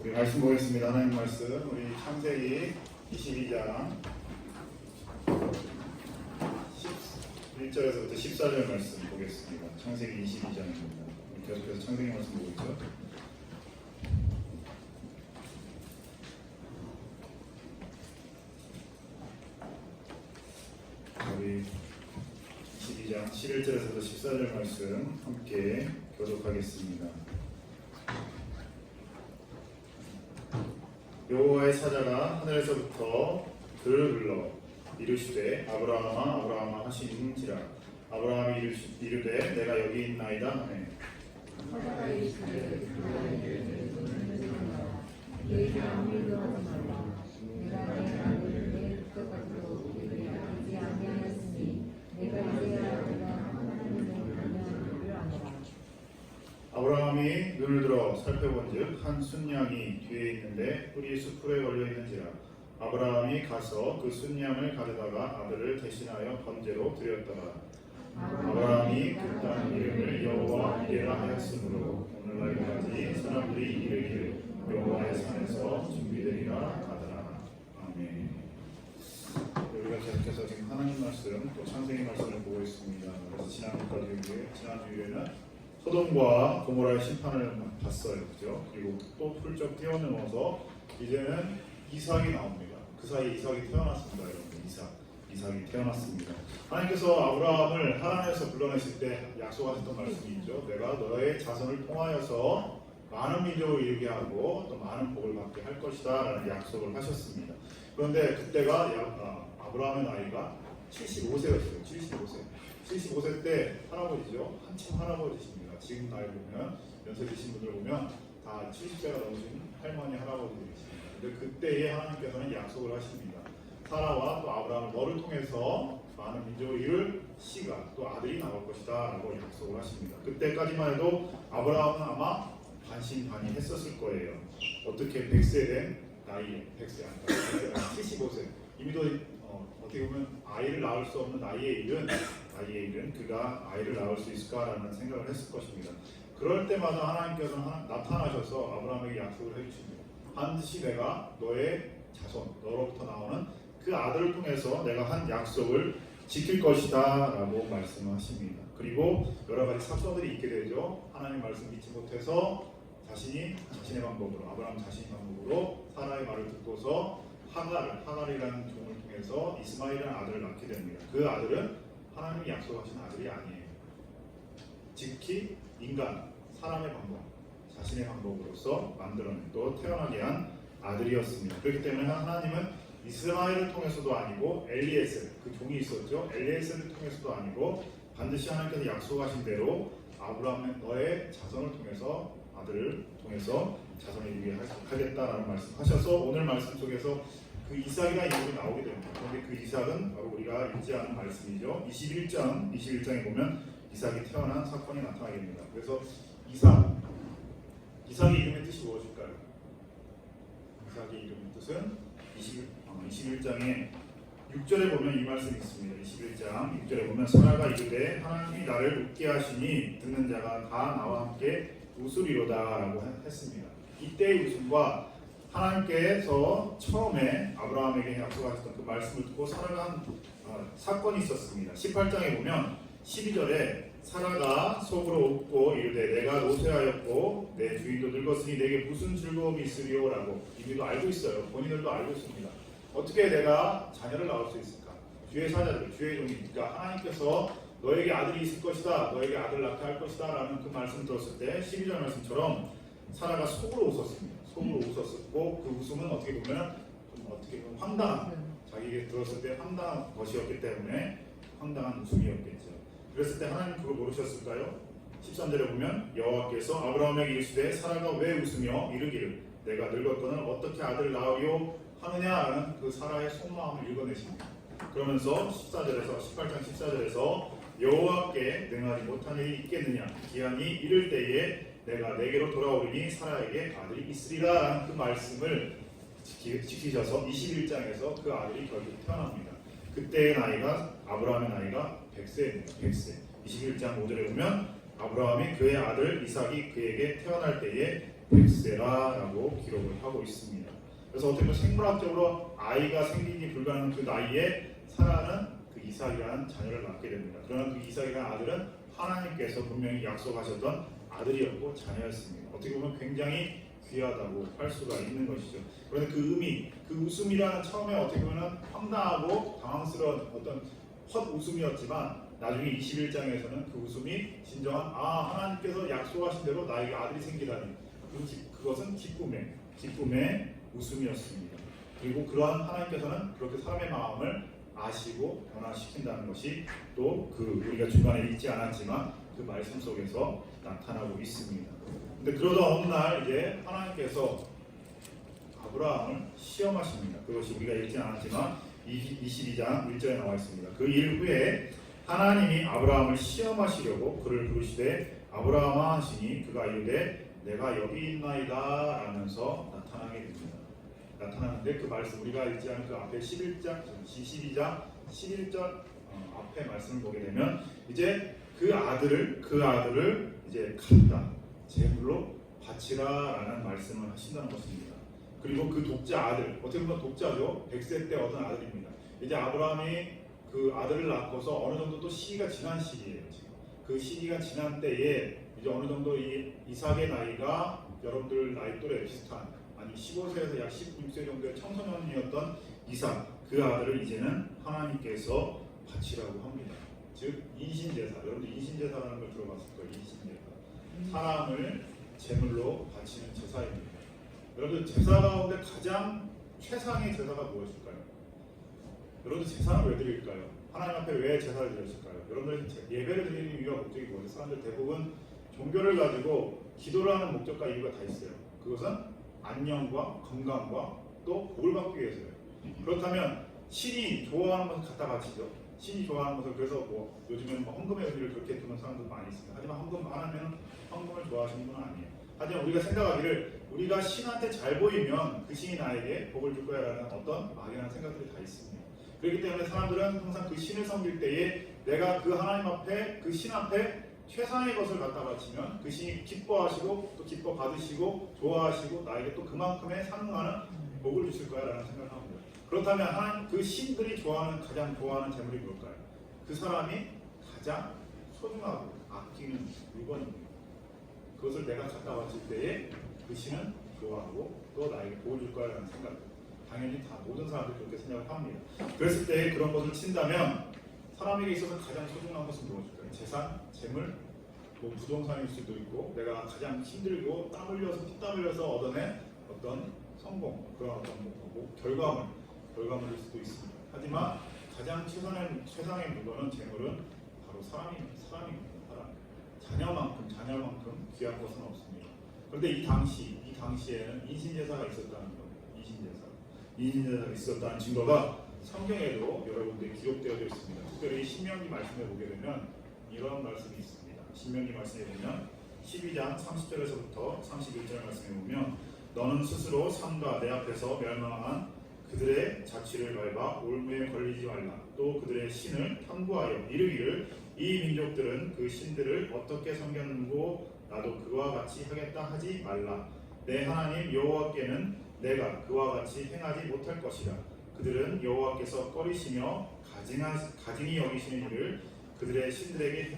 우리 말씀 보겠습니다. 하나님 말씀 우리 창세기 22장 11절에서부터 14절 말씀 보겠습니다. 창세기 22장입니다. 우리 계속해서 창세기 말씀 보고 있죠. 우리 22장 11절에서부터 14절 말씀 함께 교독하겠습니다. 여호와의 사자가 하늘에서부터 그를 불러 이르시되 아브라함아 아브라함아 하시는지라. 아브라함이 이르되 내가 여기 있나이다 하매 사자가 이르시되 너에게 아무리도 하지 말라. 내가 내 아들을 내 족속으로 이르게 하지 아니하였으니 내가 이제야 내가 하나님을 보면 아니라. 아브라함이 눈을 들어 살펴본즉 한 순양이 뒤에 있는데 뿔이 수풀에 걸려 있는지라. 아브라함이 가서 그 순양을 가져다가 아들을 대신하여 번제로 드렸더라. 아브라함이 그 땅 이름을 여호와 이레라 하였으므로 오늘날까지 사람들이 이르기를 여호와의 산에서 준비되리라 하더라. 아멘. 우리가 계속해서 지금 하나님 말씀 또 창세기 말씀을 보고 있습니다. 그래서 지난주일에는 소돔과 고모라의 심판을 봤어요, 그죠? 그리고 또 훌쩍 뛰어넘어서 이제는 이삭이 나옵니다. 그 사이에 이삭이 태어났습니다, 여러분. 이삭이 태어났습니다. 하나님께서 아브라함을 하나님에서 불러내실 때 약속하셨던 말씀이 있죠. 내가 너의 자손을 통하여서 많은 민족을 이루게 하고 또 많은 복을 받게 할 것이다 라는 약속을 하셨습니다. 그런데 그때가 아브라함의 나이가 75세였어요. 75세 때 할아버지죠. 한참 할아버지십니다. 지금 나이 보면 연세 드신 분들 보면 다 70세가 넘으신 할머니 할아버지들이십니다. 근데 그때에 하나님께서는 약속을 하십니다. 사라와 또 아브라함을 너를 통해서 많은 민족을 이룰 씨가 또 아들이 나올 것이다 라고 약속을 하십니다. 그때까지만 해도 아브라함은 아마 반신반의했었을 거예요. 어떻게 100세 된 나이에 75세 이미도 어떻게 보면 아이를 낳을 수 없는 나이에 이른 그가 아이를 낳을 수 있을까라는 생각을 했을 것입니다. 그럴 때마다 하나님께서는 나타나셔서 아브라함에게 약속을 해주십니다. 반드시 내가 너의 자손, 너로부터 나오는 그 아들을 통해서 내가 한 약속을 지킬 것이다 라고 말씀하십니다. 그리고 여러 가지 사건들이 있게 되죠. 하나님 말씀 믿지 못해서 자신의 방법으로, 아브라함 자신의 방법으로 사라의 말을 듣고서 하갈이라는 종을 통해서 이스마엘이라는 아들을 낳게 됩니다. 그 아들은 하나님이 약속하신 아들이 아니에요. 즉히 인간, 사람의 방법, 자신의 방법으로서 만들어낸 또 태어나게 한 아들이었습니다. 그렇기 때문에 하나님은 이스마엘을 통해서도 아니고 엘리에셀, 그 종이 있었죠. 엘리에셀을 통해서도 아니고 반드시 하나님께서 약속하신 대로 아브라함의 너의 자손을 통해서 아들을 통해서 자손을 이루게 하겠다라는 말씀하셔서 오늘 말씀 속에서 그 이삭이라는 이름이 나오게 됩니다. 그런데 그 이삭은 바로 우리가 읽지 않은 말씀이죠. 21장에 보면 이삭이 태어난 사건이 나타나게 됩니다. 그래서 이삭의 이름의 뜻이 무엇일까요? 이삭의 이름의 뜻은 21장에 6절에 보면 이 말씀이 있습니다. 21장 6절에 보면 사라가 이르되 하나님이 나를 웃게 하시니 듣는 자가 다 나와 함께 웃으리로다 라고 했습니다. 이때의 웃음과 하나님께서 처음에 아브라함에게 약속하셨던 그 말씀을 듣고 사라가 한 사건이 있었습니다. 18장에 보면 12절에 사라가 속으로 웃고 이르되 내가 노쇠하였고 내 주인도 늙었으니 내게 무슨 즐거움이 있으리요 라고 이미도 알고 있어요. 본인들도 알고 있습니다. 어떻게 내가 자녀를 낳을 수 있을까? 주의 사자들, 주의 종이니까 하나님께서 너에게 아들이 있을 것이다, 너에게 아들을 낳게 할 것이다 라는 그 말씀을 들었을 때 12절 말씀처럼 사라가 속으로 웃었습니다. 속으로 웃었고 그 웃음은 어떻게 보면 황당한, 자기에게 들었을 때 황당한 것이었기 때문에 황당한 웃음이었겠죠. 그랬을 때 하나님 그걸 모르셨을까요? 13절에 보면 여호와께서 아브라함에게 이르시되 사라가 왜 웃으며 이르기를 내가 늙었거늘 어떻게 아들을 낳으리요 하느냐라는 그 사라의 속마음을 읽어내십니다. 그러면서 18장 14절에서 여호와께 능하지 못한 일이 있겠느냐 기한이 이를 때에 내가 내게로 돌아오리니 사라에게 아들이 있으리라 라는 그 말씀을 지키셔서 21장에서 그 아들이 결국 태어납니다. 그때의 나이가 아브라함의 나이가 100세입니다. 100세. 21장 5절에 보면 아브라함이 그의 아들 이삭이 그에게 태어날 때에 100세라라고 기록을 하고 있습니다. 그래서 어떻게 보면 생물학적으로 아이가 생기기 불가능한 그 나이에 사라는 그 이삭이라는 자녀를 낳게 됩니다. 그러나 그 이삭이라는 아들은 하나님께서 분명히 약속하셨던 아들이었고 자녀였습니다. 어떻게 보면 굉장히 귀하다고 할 수가 있는 것이죠. 그런데 그 의미, 그 웃음이라는 처음에 어떻게 보면 황당하고 당황스러운 어떤 헛 웃음이었지만 나중에 21장에서는 그 웃음이 진정한 하나님께서 약속하신 대로 나에게 아들이 생기다니 그것은 기쁨의 웃음이었습니다. 그리고 그러한 하나님께서는 그렇게 사람의 마음을 아시고 변화시킨다는 것이 또 그 우리가 중간에 읽지 않았지만 그 말씀 속에서 나타나고 있습니다. 근데 그러던 어느 날 이제 하나님께서 아브라함을 시험하십니다. 그것이 우리가 읽지 않았지만 22장 1절에 나와 있습니다. 그 일 후에 하나님이 아브라함을 시험하시려고 그를 부르시되 아브라함아 하시니 그가 이르되 내가 여기 있나이다 라면서 나타나게 됩니다. 나타나는데 그 말씀 우리가 읽지 않은 그 앞에 22장 11절 앞에 말씀을 보게 되면 이제 그 아들을 이제 갖다 제물로 바치라라는 말씀을 하신다는 것입니다. 그리고 그 독자 아들, 어떻게 보면 독자죠. 100세 때 얻은 아들입니다. 이제 아브라함이 그 아들을 낳고서 어느 정도 또 시기가 지난 시기예요. 지금 그 시기가 지난 때에 이제 어느 정도 이 이삭의 나이가 여러분들 나이 또래 비슷한 15세에서 약 16세 정도의 청소년이었던 이삭, 그 아들을 이제는 하나님께서 바치라고 합니다. 즉 인신제사, 여러분들 인신제사라는 걸 들어봤을 거예요. 인신제사, 사람을 제물로 바치는 제사입니다. 여러분들 제사 가운데 가장 최상의 제사가 무엇일까요? 여러분들 제사는 왜 드릴까요? 하나님 앞에 왜 제사를 드렸을까요? 여러분들 예배를 드리는 이유와 목적이 뭐예요? 사람들 대부분 종교를 가지고 기도를 하는 목적과 이유가 다 있어요. 그것은 안녕과 건강과 또 복을 받기 위해서요. 그렇다면 신이 좋아하는 것을 갖다 바치죠. 신이 좋아하는 것을 그래서 뭐 요즘에는 뭐 헌금의 의미를 그렇게 두는 사람도 많이 있습니다. 하지만 헌금 안 하면 헌금을 좋아하시는 분은 아니에요. 하지만 우리가 생각하기를 우리가 신한테 잘 보이면 그 신이 나에게 복을 줄 거야라는 어떤 막연한 생각들이 다 있습니다. 그렇기 때문에 사람들은 항상 그 신을 섬길 때에 내가 그 하나님 앞에 그 신 앞에 최상의 것을 갖다 바치면 그 신이 기뻐하시고 또 기뻐 받으시고 좋아하시고 나에게 또 그만큼의 상응하는 복을 주실 거야라는 생각을 합니다. 그렇다면 하나님 그 신들이 가장 좋아하는 재물이 뭘까요? 그 사람이 가장 소중하고 아끼는 물건입니다. 그것을 내가 갖다 바칠 때에 그 신은 좋아하고 또 나에게 복을 줄 거야라는 생각. 당연히 다 모든 사람들이 그렇게 생각을 합니다. 그랬을 때 그런 것을 친다면 사람에게 있어서 가장 소중한 것은 무엇일까요? 재산, 재물, 뭐 부동산일 수도 있고 내가 가장 힘들고 피땀 흘려서 얻어낸 어떤 성공, 그런 어떤 결과물일 수도 있습니다. 하지만 가장 최상의 물건은 재물은 바로 사람입니다. 사람. 자녀만큼 귀한 것은 없습니다. 그런데 이 당시에는 인신제사가 있었다는 것. 인신제사가 있었다는 증거가 성경에도 여러분들이 기록되어져 있습니다. 특별히 신명기 말씀에 보게 되면 이런 말씀이 있습니다. 신명기 말씀에 보면 12장 30절에서부터 31절 말씀에 보면 너는 스스로 삼가 내 앞에서 멸망한 그들의 자취를 밟아 올무에 걸리지 말라. 또 그들의 신을 탐구하여 이르기를 이 민족들은 그 신들을 어떻게 섬겼는고 나도 그와 같이 하겠다 하지 말라. 내 하나님 여호와께는 내가 그와 같이 행하지 못할 것이라. 그들은 여호와께서 꺼리시며 가증히 여기시는 일을 그들의 신들에게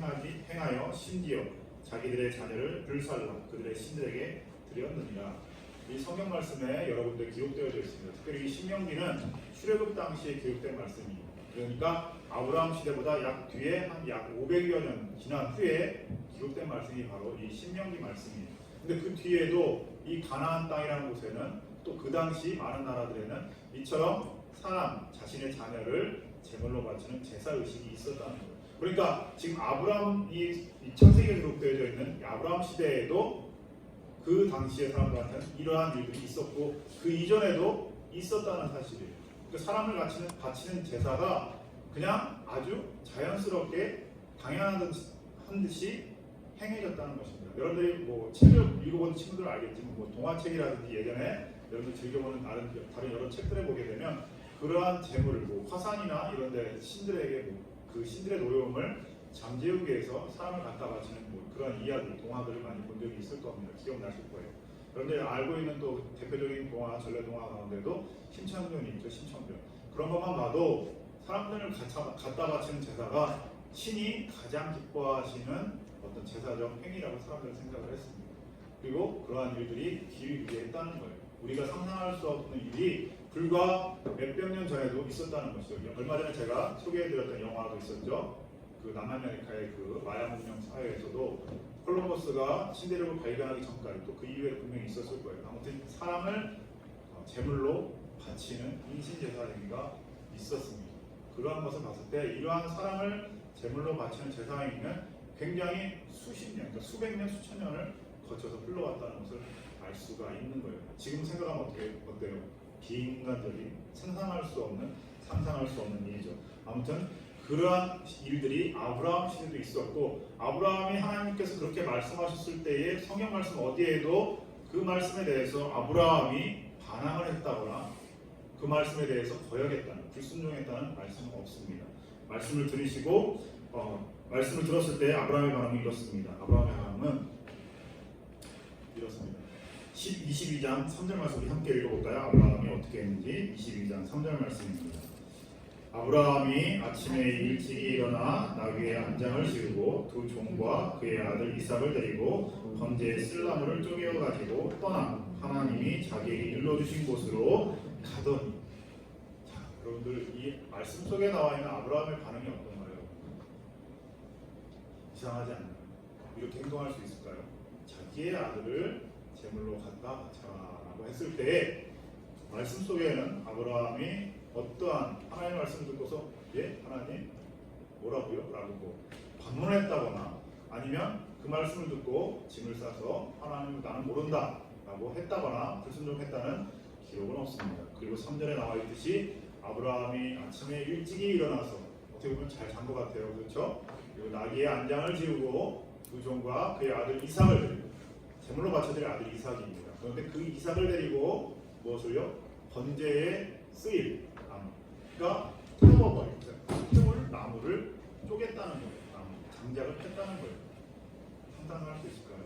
행하여 심지어 자기들의 자녀를 불살라 그들의 신들에게 드렸느니라. 이 성경 말씀에 여러분들 기록되어져 있습니다. 특별히 이 신명기는 출애굽 당시에 기록된 말씀입니다. 그러니까 아브라함 시대보다 약 500여 년 지난 후에 기록된 말씀이 바로 이 신명기 말씀입니다. 근데 그 뒤에도 이 가나안 땅이라는 곳에는 또 그 당시 많은 나라들에는 이처럼 사람 자신의 자녀를 제물로 바치는 제사 의식이 있었다는 거예요. 그러니까 지금 아브라함 이 창세기에 기록되어져 있는 아브라함 시대에도 그 당시의 사람들한테는 이러한 일들이 있었고 그 이전에도 있었다는 사실이에요. 그러니까 사람을 바치는 제사가 그냥 아주 자연스럽게 당연한 듯이 행해졌다는 것입니다. 여러분들이 뭐 책을 읽어본 친구들은 알겠지만 뭐 동화책이라든지 예전에 여러분들 즐겨보는 다른 여러 책들에 보게 되면 그러한 재물을 뭐 화산이나 이런데 신들에게 그 신들의 노여움을 잠재우기 위해서 사람을 갖다 바치는 뭐 그런 이야기, 동화들을 많이 본 적이 있을 겁니다. 기억나실 거예요. 여러분들이 알고 있는 또 대표적인 동화, 전래동화 가운데도 심청전이 있죠. 심청전. 그런 것만 봐도 사람들을 갖다 바치는 제사가 신이 가장 기뻐하시는 어떤 제사적 행위라고 사람들은 생각을 했습니다. 그리고 그러한 일들이 기일비재했다는 거예요. 우리가 상상할 수 없는 일이 불과 몇백 년 전에도 있었다는 것이죠. 얼마 전에 제가 소개해드렸던 영화도 있었죠. 그 남아메리카의 그 마야 문명 사회에서도 콜럼버스가 신대륙을 발견하기 전까지 또 그 이후에 분명히 있었을 거예요. 아무튼 사람을 제물로 바치는 인신제사 행위가 있었습니다. 그러한 것을 봤을 때 이러한 사람을 제물로 바치는 제사 행위는 굉장히 수십 년, 그러니까 수백 년, 수천 년을 거쳐서 흘러왔다는 것을 알 수가 있는 거예요. 지금 생각하면 어때요? 비인간적인, 상상할 수 없는 일이죠. 아무튼 그러한 일들이 아브라함 시대도 있었고, 아브라함이 하나님께서 그렇게 말씀하셨을 때에 성경 말씀 어디에도 그 말씀에 대해서 아브라함이 반항을 했다거나 그 말씀에 대해서 거역했다는, 불순종했다는 말씀은 없습니다. 말씀을 들으시고 말씀을 들었을 때 아브라함의 반응이 이렇습니다. 아브라함의 반응은 이렇습니다. 22장 3절 말씀 우리 함께 읽어볼까요? 아브라함이 어떻게 했는지. 22장 3절 말씀입니다. 아브라함이 아침에 일찍이 일어나 나귀의 안장을 지우고 두 종과 그의 아들 이삭을 데리고 번제의 쓸나무를 쪼개어 가지고 떠나 하나님이 자기에게 일러주신 곳으로 가더니. 자, 여러분들 이 말씀 속에 나와 있는 아브라함의 반응이 어떤가요? 이상하지 않나요? 이렇게 행동할 수 있을까요? 자기의 아들을 제물로 갖다 바쳐라라고 했을 때 말씀 속에는 아브라함이 어떠한 하나님의 말씀을 듣고서 예? 하나님 뭐라고요? 라고 반문했다거나 아니면 그 말씀을 듣고 짐을 싸서 하나님 나는 모른다 라고 했다거나 불순종했다는 기록은 없습니다. 그리고 3절에 나와 있듯이 아브라함이 아침에 일찍이 일어나서 어떻게 보면 잘 잔 것 같아요. 그렇죠? 그리고 나귀의 안장을 지우고 두 종과 그의 아들 이삭을 데리고 제물로 바쳐드릴 아들 이삭입니다. 그런데 그 이삭을 데리고 무엇을요? 번제에 쓰일 나무가 태워버린 거예요. 태울 나무를 쪼갰다는 거예요. 나무 장작을 폈다는 거예요. 상상할 수 있을까요?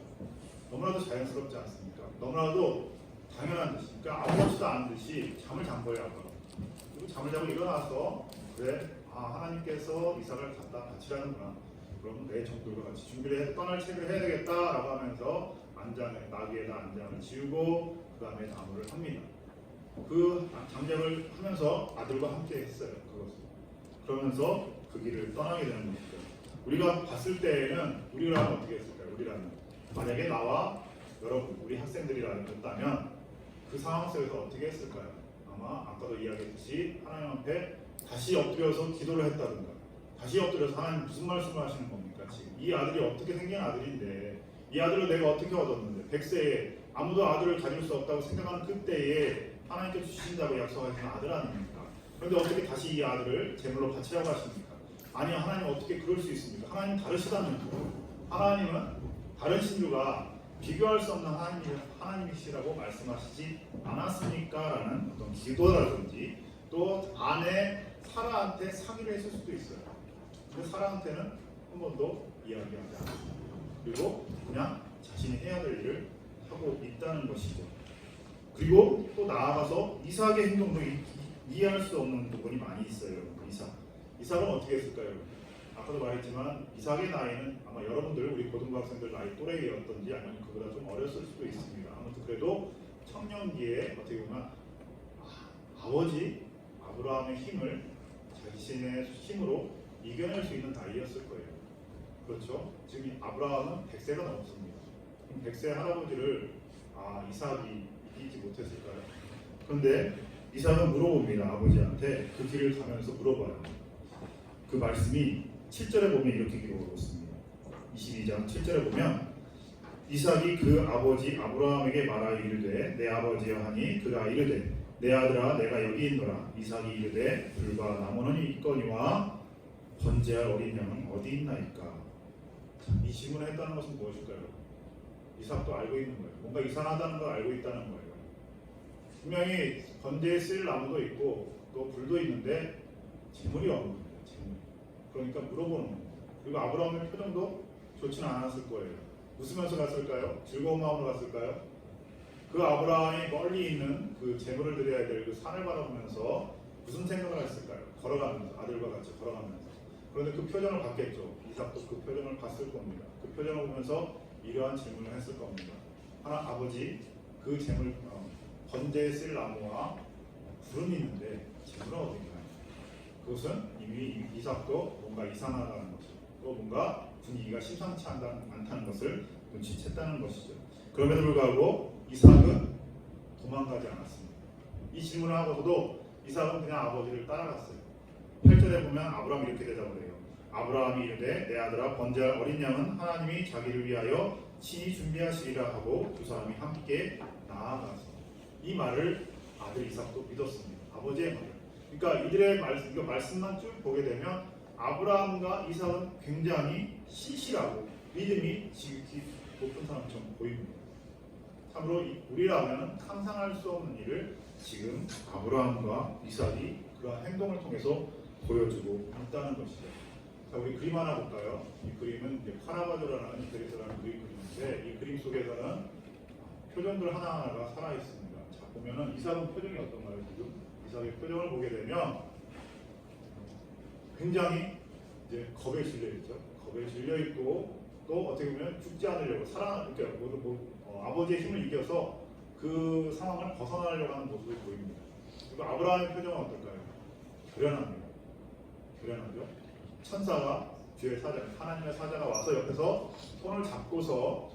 너무나도 자연스럽지 않습니까? 너무나도 당연한 듯이, 그러니까 아무렇지도 않은 듯이 잠을 잔 거예요. 아까. 그리고 잠을 자고 일어나서 그래, 하나님께서 이삭을 갖다 바치라는구나. 그럼 내 종들과 같이 준비를 해 떠날 책을 해야 되겠다라고 하면서 나귀에다 안장을 지우고 그 다음에 나무를 합니다. 그 장작을 하면서 아들과 함께 했어요. 그것을. 그러면서 그 길을 떠나게 되는 것이죠. 우리가 봤을 때에는 우리라면 어떻게 했을까요? 우리라면 만약에 나와 여러분 우리 학생들이라면 그 상황 속에서 어떻게 했을까요? 아마 아까도 이야기했듯이 하나님 앞에 다시 엎드려서 기도를 했다든가 다시 엎드려서 하나님 무슨 말씀을 하시는 겁니까? 지금 이 아들이 어떻게 생긴 아들인데 이 아들을 내가 어떻게 얻었는데 100세에 아무도 아들을 가질 수 없다고 생각하는 그때에 하나님께서 주신다고 약속하신 아들 아닙니까? 그런데 어떻게 다시 이 아들을 제물로 바치라고 하십니까? 아니요, 하나님 어떻게 그럴 수 있습니까? 하나님 다르시다는 거예요. 하나님은 다른 신들과 비교할 수 없는 하나님이시라고 말씀하시지 않았습니까? 라는 어떤 기도라든지 또 아내 사라한테 사기를 했을 수도 있어요. 근데 사라한테는 한 번도 이야기하지 않았습니다. 그리고 그냥 자신이 해야 될 일을 하고 있다는 것이죠. 그리고 또 나아가서 이삭의 행동도 이해할 수 없는 부분이 많이 있어요. 이삭은 어떻게 했을까요? 아까도 말했지만 이삭의 나이는 아마 여러분들 우리 고등학생들 나이 또래였던지 아니면 그보다 좀 어렸을 수도 있습니다. 아무튼 그래도 청년기에 어떻게 보면 아버지 아브라함의 힘을 자신의 힘으로 이겨낼 수 있는 나이였을 거예요. 그렇죠? 지금 아브라함은 100세가 넘었습니다. 100세 할아버지를 이삭이 이기지 못했을까요? 그런데 이삭은 물어봅니다. 아버지한테 그 길을 가면서 물어봐요. 그 말씀이 7절에 보면 이렇게 기록하고 있습니다. 22장 7절에 보면 이삭이 그 아버지 아브라함에게 말하여 이르되 내 아버지여 하니 그가 이르되 내 아들아 내가 여기 있노라. 이삭이 이르되 불과 나무는 있거니와 번제할 어린 양은 어디 있나이까. 이 질문을 했다는 것은 무엇일까요? 이삭도 알고 있는 거예요. 뭔가 이상하다는 걸 알고 있다는 거예요. 분명히 번제에 쓸 나무도 있고 또 불도 있는데 재물이 없는 거예요. 그러니까 물어보는 겁니다. 그리고 아브라함의 표정도 좋지는 않았을 거예요. 웃으면서 갔을까요? 즐거운 마음으로 갔을까요? 그 아브라함이 멀리 있는 그 제물을 드려야 될 그 산을 바라보면서 무슨 생각을 했을까요? 걸어가면서, 아들과 같이 걸어가면서. 그런데 그 표정을 봤겠죠. 이삭도 그 표정을 봤을 겁니다. 그 표정을 보면서 이러한 질문을 했을 겁니다. 하나, 아버지, 그 제물 번제에 쓸 나무와 불은 있는데 제물은 어디 있나요? 그것은 이미 이삭도 뭔가 이상하다는 것이죠. 또 뭔가 분위기가 심상치 않다는 것을 눈치챘다는 것이죠. 그럼에도 불구하고 이삭은 도망가지 않았습니다. 이 질문을 하고서도 이삭은 그냥 아버지를 따라갔어요. 8절에 보면 아브라함이 이렇게 대답을 해요. 아브라함이 이르되 내 아들아 번제할 어린 양은 하나님이 자기를 위하여 친히 준비하시리라 하고 두 사람이 함께 나아가서 이 말을 아들 이삭도 믿었습니다. 아버지의 말을. 그러니까 이들의 말씀만 쭉 보게 되면 아브라함과 이삭은 굉장히 신실하고 믿음이 지극히 높은 사람처럼 보입니다. 참으로 우리라면 상상할 수 없는 일을 지금 아브라함과 이삭이 그러한 행동을 통해서 보여주고 있다는 것이죠. 자, 우리 그림 하나 볼까요? 이 그림은 이제 카라바조라는 이태리 사람 그림인데 이 그림 속에서는 표정들 하나하나가 살아 있습니다. 자, 보면은 이삭은 표정이 어떤가요? 지금 이삭의 표정을 보게 되면 굉장히 이제 겁에 질려 있죠. 겁에 질려 있고 또 어떻게 보면 죽지 않으려고 이렇게 아버지의 힘을 이겨서 그 상황을 벗어나려고 하는 모습을 보입니다. 그리고 아브라함의 표정은 어떨까요? 결연합니다. 결연하죠. 천사가 주의 사자, 하나님의 사자가 와서 옆에서 손을 잡고서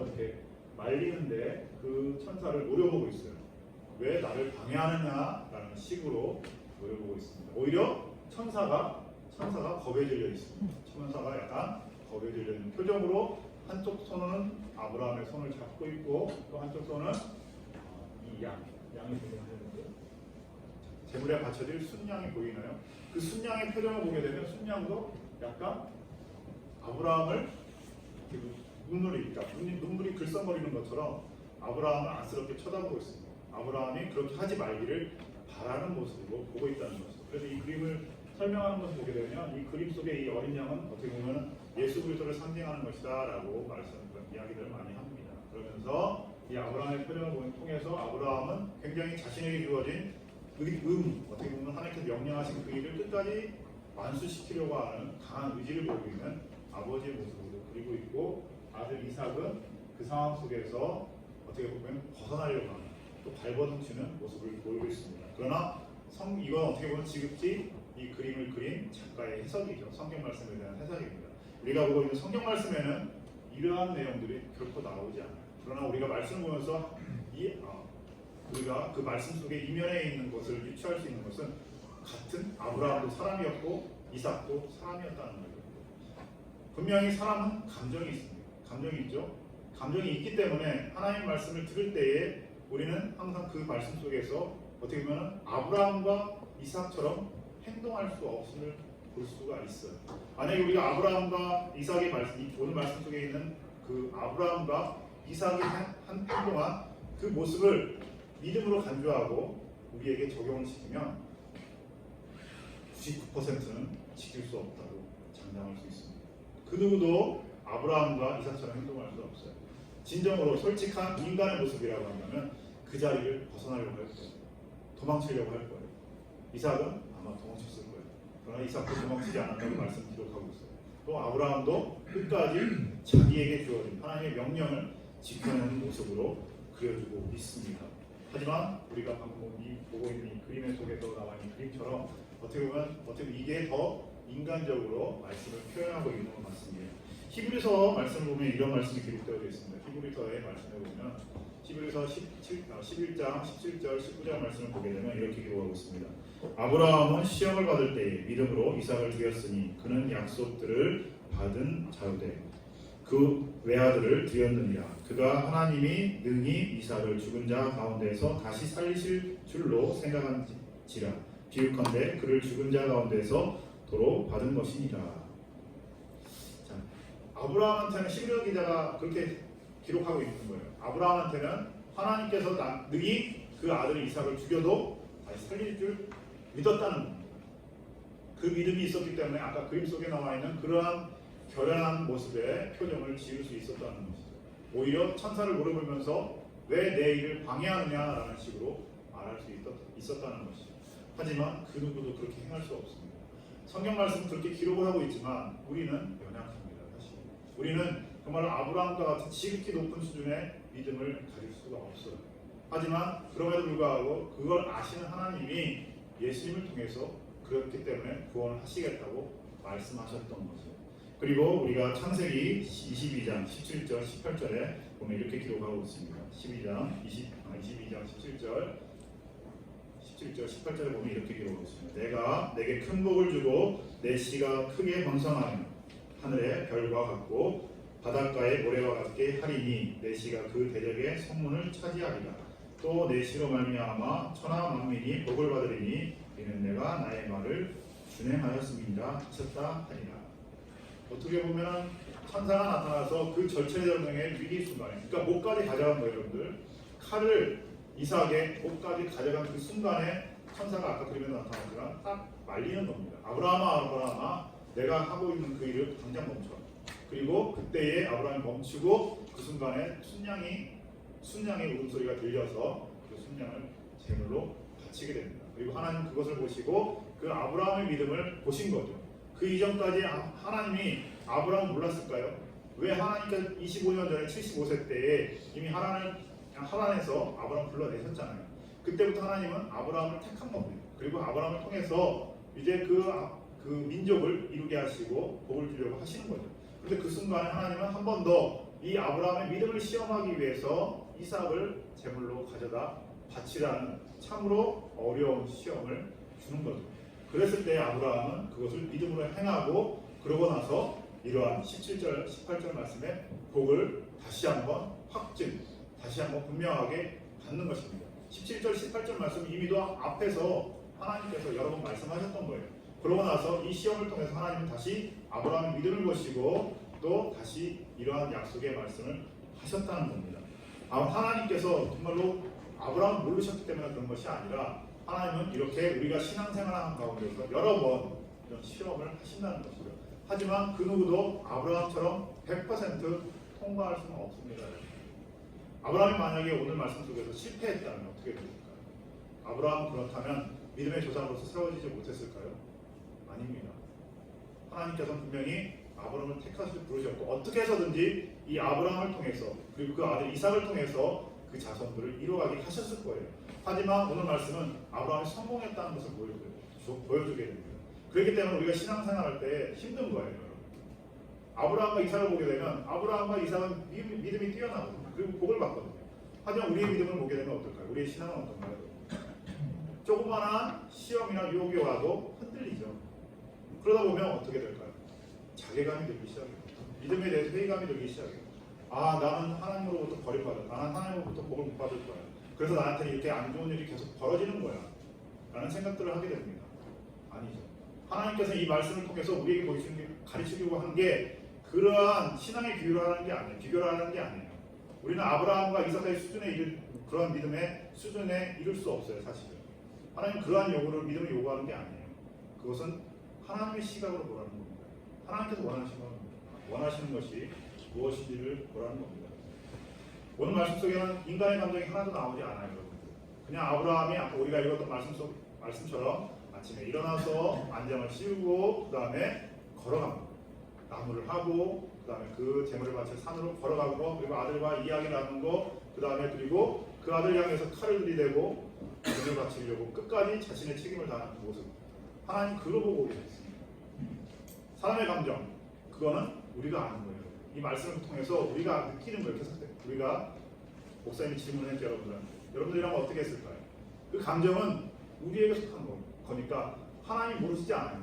이렇게 말리는데 그 천사를 노려보고 있어요. 왜 나를 방해하느냐라는 식으로 노려보고 있습니다. 오히려 천사가 겁에 질려 있습니다. 천사가 약간 겁에 질려 있는 표정으로 한쪽 손은 아브라함의 손을 잡고 있고 또 한쪽 손은 이 양이 보이는데 제물에 바쳐질 순양이 보이나요? 그 순양의 표정을 보게 되면 순양도 약간 아브라함을 눈물이 글썽거리는 것처럼 아브라함을 안쓰럽게 쳐다보고 있습니다. 아브라함이 그렇게 하지 말기를 바라는 모습으로 보고 있다는 것이죠. 그래서 이 그림을 설명하는 것을 보게 되면 이 그림 속의 이 어린 양은 어떻게 보면 예수 그리스도를 상징하는 것이다라고 이야기들을 많이 합니다. 그러면서 이 아브라함의 표정을 통해서 아브라함은 굉장히 자신에게 주어진 어떻게 보면 하나님께서 명령하신 그 일을 끝까지 완수시키려고 하는 강한 의지를 보이고 있는 아버지의 모습으로 그리고 있고 아들 이삭은 그 상황 속에서 어떻게 보면 벗어나려고 하는 또 발버둥치는 모습을 보이고 있습니다. 그러나 이건 어떻게 보면 지극히 이 그림을 그린 작가의 해석이죠. 성경 말씀에 대한 해석입니다. 우리가 보고 있는 성경 말씀에는 이러한 내용들이 결코 나오지 않아요. 그러나 우리가 말씀을 보면서 우리가 그 말씀 속에 이면에 있는 것을 유추할 수 있는 것은 같은 아브라함도 사람이었고 이삭도 사람이었다는 거죠. 분명히 사람은 감정이 있습니다. 감정이 있죠. 감정이 있기 때문에 하나님 말씀을 들을 때에 우리는 항상 그 말씀 속에서 어떻게 보면 아브라함과 이삭처럼 행동할 수 없음을 볼 수가 있어요. 만약에 우리가 아브라함과 이삭의 말씀, 오늘 말씀 속에 있는 그 아브라함과 이삭이 행동한 그 모습을 믿음으로 간주하고 우리에게 적용을 시키면 99%는 지킬 수 없다고 장담할 수 있습니다. 그 누구도 아브라함과 이삭처럼 행동할 수 없어요. 진정으로 솔직한 인간의 모습이라고 한다면 그 자리를 벗어나려고 할 거예요. 도망치려고 할 거예요. 이삭은 아마 도망쳤을 거예요. 그러나 이삭도 도망치지 않았다고 말씀 기록하고 있어요. 또 아브라함도 끝까지 자기에게 주어진 하나님의 명령을 지켜내는 모습으로 그려주고 있습니다. 하지만 우리가 방금 보고 있는 이 그림 속에서 나와 있는 그림처럼 어떻게 보면 이게 더 인간적으로 말씀을 표현하고 있는 것 같습니다. 히브리서 말씀을 보면 이런 말씀이 기록되어 있습니다. 히브리서의 말씀을 보면 히브리서 11장, 17절, 19절 말씀을 보게 되면 이렇게 기록하고 있습니다. 아브라함은 시험을 받을 때에 믿음으로 이삭을 드렸으니 그는 약속들을 받은 자유되 그 외아들을 드렸느니라. 그가 하나님이 능히 이삭을 죽은 자 가운데에서 다시 살리실 줄로 생각한지라. 비유컨대 그를 죽은 자 가운데에서 도로 받은 것이니라. 자, 아브라함한테는 히브리 기자가 그렇게 기록하고 있는 거예요. 아브라함한테는 하나님께서 능히 그 아들 이삭을 죽여도 다시 살릴 줄 믿었다는 겁니다. 그 믿음이 있었기 때문에 아까 그림 속에 나와 있는 그러한 결연한 모습의 표정을 지을 수 있었다는 것이죠. 오히려 천사를 물어보면서 왜 내 일을 방해하느냐라는 식으로 말할 수 있었다는 것이죠. 하지만 그 누구도 그렇게 행할 수 없습니다. 성경 말씀은 그렇게 기록을 하고 있지만 우리는 연약합니다. 사실 우리는 정말 아브라함과 같은 지극히 높은 수준의 믿음을 가질 수가 없어요. 하지만 그럼에도 불구하고 그걸 아시는 하나님이 예수님을 통해서 그렇기 때문에 구원을 하시겠다고 말씀하셨던 거죠. 그리고 우리가 창세기 22장 17절 18절에 보면 이렇게 기록하고 있습니다. 22장 17절 18절에 보면 이렇게 기록하고 있습니다. 내가 내게 큰 복을 주고 내 씨가 크게 번성하며 하늘의 별과 같고 바닷가의 모래와 같게 하리니 내 씨가 그 대적의 성문을 차지하리라. 또 내 씨로 말미암아 천하 만민이 복을 받으리니 이는 내가 나의 말을 준행하였음이라 하셨다 하리라. 어떻게 보면 천사가 나타나서 그 절체절명의 위기 순간에, 그러니까 목까지 가져간 거예요, 여러분들. 칼을 이삭의 목까지 가져간 그 순간에 천사가 아까 그림에 나타났지만 딱 말리는 겁니다. 아브라함아, 내가 하고 있는 그 일을 당장 멈춰. 그리고 그때에 아브라함이 멈추고 그 순간에 순양의 울음소리가 들려서 그 순양을 제물로 바치게 됩니다. 그리고 하나님 그것을 보시고 그 아브라함의 믿음을 보신 거죠. 그 이전까지 하나님이 아브라함을 몰랐을까요? 왜 하나님께서 25년 전에 75세 때에 이미 하나님에서 아브라함을 불러내셨잖아요. 그때부터 하나님은 아브라함을 택한 겁니다. 그리고 아브라함을 통해서 이제 그 민족을 이루게 하시고 복을 주려고 하시는 거죠. 그런데 그 순간에 하나님은 한 번 더 이 아브라함의 믿음을 시험하기 위해서 이삭을 제물로 가져다 바치라는 참으로 어려운 시험을 주는 거죠. 그랬을 때 아브라함은 그것을 믿음으로 행하고 그러고 나서 이러한 17절, 18절 말씀의 복을 다시 한번 다시 한번 분명하게 받는 것입니다. 17절, 18절 말씀 이미도 앞에서 하나님께서 여러 번 말씀하셨던 거예요. 그러고 나서 이 시험을 통해서 하나님은 다시 아브라함의 믿음을 보시고 또 다시 이러한 약속의 말씀을 하셨다는 겁니다. 하나님께서 정말로 아브라함을 모르셨기 때문에 그런 것이 아니라 하나님은 이렇게 우리가 신앙생활하는 가운데서 여러 번 이런 시험을 하신다는 것이죠. 하지만 그 누구도 아브라함처럼 100% 통과할 수는 없습니다. 아브라함이 만약에 오늘 말씀 속에서 실패했다면 어떻게 됐을까요? 아브라함은 그렇다면 믿음의 조상으로서 세워지지 못했을까요? 아닙니다. 하나님께서는 분명히 아브라함을 택하시고 부르셨고 어떻게 해서든지 이 아브라함을 통해서 그리고 그 아들 이삭을 통해서 그 자손들을 이루어가게 하셨을 거예요. 하지만 오늘 말씀은 아브라함이 성공했다는 것을 보여주게 됩니다. 그렇기 때문에 우리가 신앙생활할 때 힘든 거예요. 여러분. 아브라함과 이삭을 보게 되면 아브라함과 이삭은 믿음이 뛰어나거든요. 그리고 복을 받거든요. 하지만 우리의 믿음을 보게 되면 어떨까요? 우리의 신앙은 어떤가요? 조그마한 시험이나 유혹이 와도 흔들리죠. 그러다 보면 어떻게 될까요? 자괴감이 들기 시작해요. 믿음에 대해서 회의감이 들기 시작해요. 나는 하나님으로부터 버림받았다. 나는 하나님으로부터 복을 못 받을 거야. 그래서 나한테 이렇게 안 좋은 일이 계속 벌어지는 거야. 라는 생각들을 하게 됩니다. 아니죠. 하나님께서 이 말씀을 통해서 우리에게 가르치려고 한 게 그러한 신앙의 비교를 하는 게 아니에요. 우리는 아브라함과 이삭의 그러한 믿음의 수준에 이룰 수 없어요. 사실은. 하나님 그러한 믿음을 요구하는 게 아니에요. 그것은 하나님의 시각으로 보라는 겁니다. 하나님께서 원하시는 것이 무엇인지를 보라는 겁니다. 오늘 말씀 속에는 인간의 감정이 하나도 나오지 않아요. 여러분들. 그냥 아브라함이 아까 우리가 읽었던 말씀처럼 아침에 일어나서 안장을 씌우고 그 다음에 걸어갑니다. 나무를 하고 그 다음에 그 제물을 바칠 산으로 걸어가고 그리고 아들과 이야기를 하는 거 그 다음에 그리고 그 아들 향해서 칼을 들이대고 제물을 바치려고 끝까지 자신의 책임을 다하는 모습. 하나님 그거 보고 계셨습니다. 사람의 감정 그거는 우리가 아는 거예요. 이 말씀을 통해서 우리가 느끼는 거예요. 그래서 우리가 목사님이 질문했죠. 여러분들이라면 어떻게 했을까요? 그 감정은 우리에게 속한 거니까 하나님 모르시지 않아요.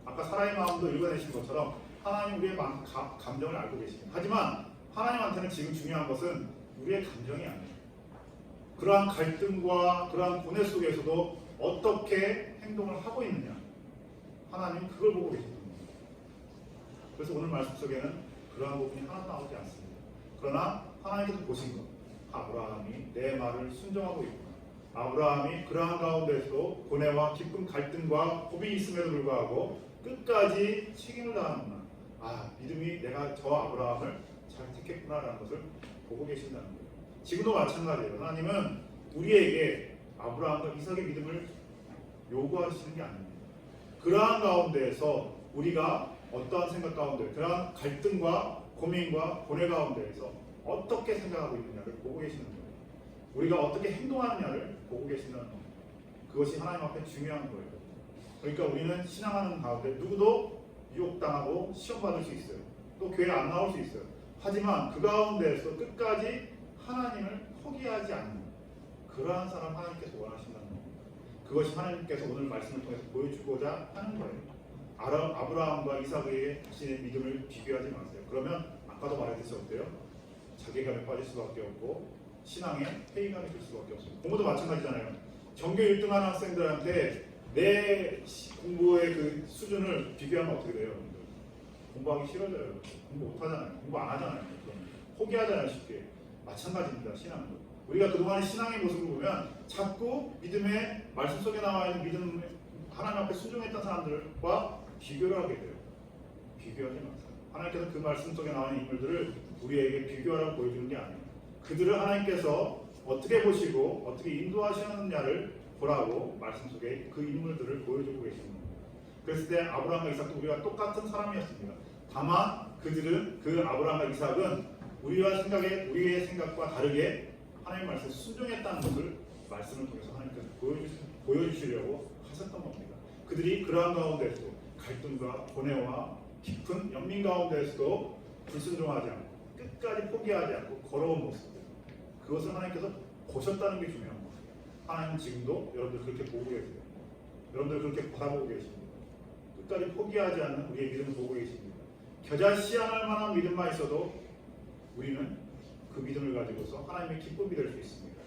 아까 사람의 마음도 읽어내신 것처럼 하나님 우리의 감정을 알고 계십니다. 하지만 하나님한테는 지금 중요한 것은 우리의 감정이 아니에요. 그러한 갈등과 그러한 고뇌 속에서도 어떻게 행동을 하고 있느냐 하나님 그걸 보고 계십니다. 그래서 오늘 말씀 속에는 그러한 부분이 하나도 나오지 않습니다. 그러나 하나님께서 보신 것 아브라함이 내 말을 순종하고 있구나. 아브라함이 그러한 가운데서도 고뇌와 깊은 갈등과 고비 있음에도 불구하고 끝까지 책임을 다하는구나. 믿음이 내가 저 아브라함을 잘 택했구나라는 것을 보고 계신다는 거예요. 지금도 마찬가지예요. 하나님은 우리에게 아브라함과 이삭의 믿음을 요구하시는 게 아닙니다. 그러한 가운데에서 우리가 어떠한 생각 가운데, 그러한 갈등과 고민과 고뇌 가운데에서 어떻게 생각하고 있느냐를 보고 계시는 거예요. 우리가 어떻게 행동하느냐를 보고 계시는 거예요. 그것이 하나님 앞에 중요한 거예요. 그러니까 우리는 신앙하는 가운데 누구도 유혹당하고 시험받을 수 있어요. 또 교회 안 나올 수 있어요. 하지만 그 가운데에서 끝까지 하나님을 포기하지 않는 그러한 사람 하나님께서 원하신다는 겁니다. 그것이 하나님께서 오늘 말씀을 통해서 보여주고자 하는 거예요. 아브라함과 이삭의 자신의 믿음을 비교하지 마세요. 그러면 아까도 말했듯이 어때요? 자괴감에 빠질 수밖에 없고 신앙에 회의감이 들 수밖에 없어요. 공부도 마찬가지잖아요. 전교 1등하는 학생들한테 내 공부의 그 수준을 비교하면 어떻게 돼요? 여러분들? 공부하기 싫어져요. 공부 못하잖아요. 공부 안 하잖아요. 포기하잖아요. 쉽게. 마찬가지입니다. 신앙도. 우리가 그동안의 신앙의 모습을 보면 자꾸 믿음의 말씀 속에 나와 있는 믿음 하나님 앞에 순종했던 사람들과 비교를 하게 돼요. 비교하지 마세요. 하나님께서 그 말씀 속에 나와 있는 인물들을 우리에게 비교하라고 보여주는 게 아니에요. 그들을 하나님께서 어떻게 보시고 어떻게 인도하시느냐를 보라고 말씀 속에 그 인물들을 보여주고 계십니다. 그랬을 때 아브라함과 이삭도 우리가 똑같은 사람이었습니다. 다만 그들은 그 아브라함과 이삭은 우리의 생각과 다르게 하나님의 말씀에 순종했다는 것을 말씀을 통해서 하나님께서 보여주시려고 하셨던 겁니다. 그들이 그러한 가운데서도 갈등과 고뇌와 깊은 연민 가운데서도 불순종하지 않고 끝까지 포기하지 않고 걸어온 모습들, 그것을 하나님께서 보셨다는 게 중요한 겁니다. 하나님은 지금도 여러분들 그렇게 보고 계세요. 여러분들 그렇게 바라보고 계십니다. 끝까지 포기하지 않는 우리의 믿음을 보고 계십니다. 겨자씨앗을 만한 믿음만 있어도 우리는 그 믿음을 가지고서 하나님의 기쁨이 될 수 있습니다.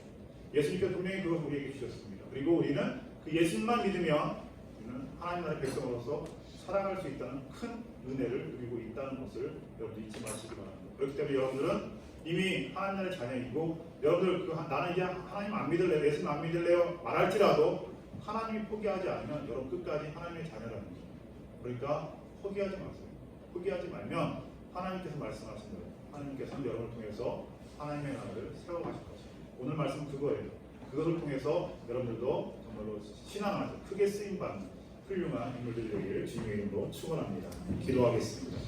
예수님께서 분명히 그걸 우리에게 주셨습니다. 그리고 우리는 그 예수님만 믿으면 우리는 하나님 나라의 백성으로서 살아갈 수 있다는 큰 은혜를 누리고 있다는 것을 여러분들 잊지 마시기 바랍니다. 그렇기 때문에 여러분들은 이미 하나님 나라의 자녀이고, 여러분들 나는 이제 하나님 안 믿을래요, 예수님 안 믿을래요 말할지라도 하나님이 포기하지 않으면 여러분 끝까지 하나님의 자녀라는 거죠. 그러니까 포기하지 마세요. 포기하지 말면 하나님께서 말씀하신 거예요. 하나님께서는 여러분을 통해서 하나님의 나라를 세워가실 것입니다. 오늘 말씀 그거예요. 그것을 통해서 여러분들도 정말로 신앙에서 크게 쓰임받는 훌륭한 인물들이 되기를 주님의 이름으로 축원합니다. 기도하겠습니다.